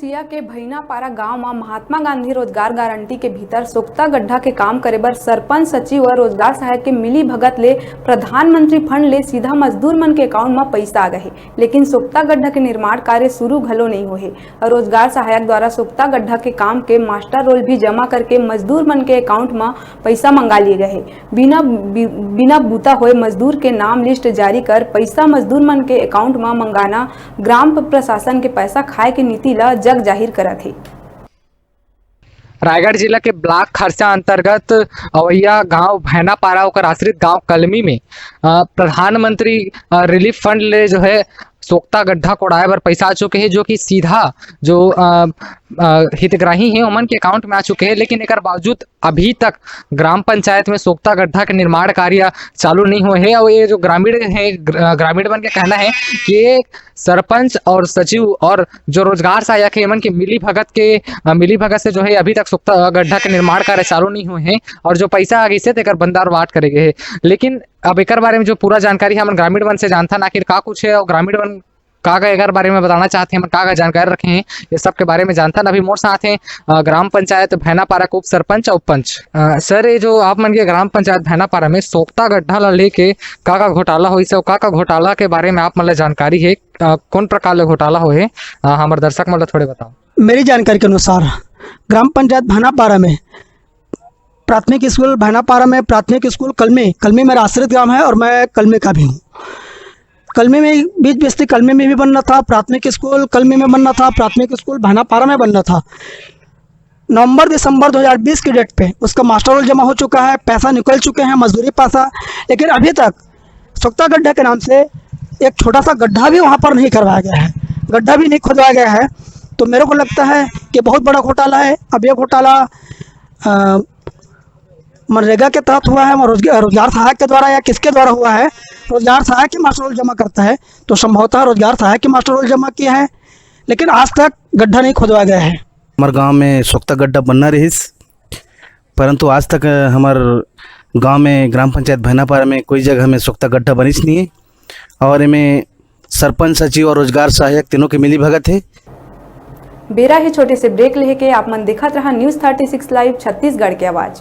सिया के भैनापारा गांव में महात्मा गांधी रोजगार गारंटी के भीतर सोख्ता गड्ढा के काम करे बर सरपंच सचिव और रोजगार सहायक के मिली भगत ले प्रधानमंत्री फंड ले सीधा मजदूर मन के अकाउंट में पैसा आ गए, लेकिन सोख्ता गड्ढा के निर्माण कार्य शुरू घलो नहीं हुए। रोजगार सहायक द्वारा सोख्ता गड्ढा के काम के मास्टर रोल भी जमा करके मजदूर मन के अकाउंट में पैसा मंगा लिए गए। बिना बूता हुए मजदूर के नाम लिस्ट जारी कर पैसा मजदूर मन के अकाउंट में मंगाना ग्राम प्रशासन के पैसा खाए के नीति ला जग जाहिर करत है। रायगढ़ जिला के ब्लॉक खरसा अंतर्गत अवैया गांव भैनापारा और आश्रित गांव कलमी में प्रधानमंत्री रिलीफ फंड ले जो है सोख्ता गड्ढा कोड़ाए पर पैसा आ चुके हैं, जो कि सीधा जो हितग्राही हैं उमन के अकाउंट में आ चुके हैं। लेकिन एक बावजूद अभी तक ग्राम पंचायत में सोख्ता गड्ढा के निर्माण कार्य चालू नहीं हुए हैं। और ये जो ग्रामीण है, ग्रामीण बन के कहना है कि ये सरपंच और सचिव और जो रोजगार सहायक है इमन के मिली भगत से जो है अभी तक सोख्ता गड्ढा के निर्माण कार्य चालू नहीं हुए हैं और जो पैसा आ गई से तेकर बंदार वाट करेंगे है। लेकिन अब एक बारे में जो पूरा जानकारी हम ग्रामीण वन से जानता आखिर का कुछ है और ग्रामीण वन का एक बारे में बताना चाहते हैं, हम का जानकारी रखे हैं, ये सब के बारे में जानता ना। अभी मोर साथ हैं ग्राम पंचायत भैनापारा के उप सरपंच और उपपंच। सर, ये जो आप मन के ग्राम पंचायत भैनापारा में सोख्ता गड्ढा ला लेके का घोटाला हुई से का घोटाला के बारे में आप मन जानकारी है, कौन प्रकार ले घोटाला हुए हमारे दर्शक मन थोड़े बताओ। मेरी जानकारी के अनुसार ग्राम पंचायत भैनापारा में प्राथमिक स्कूल भैनापारा में प्राथमिक स्कूल कलमी मेरा आश्रित गांव है और मैं कलमी का भी हूँ। कलमी में बीच बस्ती कलमी में भी बनना था, प्राथमिक स्कूल कलमी में बनना था, प्राथमिक स्कूल भैनापारा में बनना था। नवंबर दिसंबर 2020 की डेट पे उसका मास्टर रोल जमा हो चुका है, पैसा निकल चुके हैं, मजदूरी पैसा, लेकिन अभी तक सोख्ता गड्ढा के नाम से एक छोटा सा गड्ढा भी वहाँ पर नहीं करवाया गया है, गड्ढा भी नहीं खुदवाया गया है। तो मेरे को लगता है कि बहुत बड़ा घोटाला है। अब ये घोटाला मनरेगा के तहत हुआ है, रोजगार सहायक के द्वारा या किसके द्वारा हुआ है। रोजगार सहायक के मास्टर रोल जमा करता है तो संभवतः रोजगार सहायक के मास्टर रोल जमा किया है, लेकिन आज तक गड्ढा नहीं खोदवाया गया है। हमारे गांव में सोख्ता गड्ढा बनना रही, परंतु आज तक हमारे गांव में ग्राम पंचायत भैनापारा में कोई जगह में सोख्ता गड्ढा बनिस नहीं है और इनमें सरपंच सचिव और रोजगार सहायक तीनों की मिली भगत है। बेरा ही छोटे से ब्रेक लेके आप मन दिखत रहा न्यूज़ 36 लाइव छत्तीसगढ़ की आवाज़।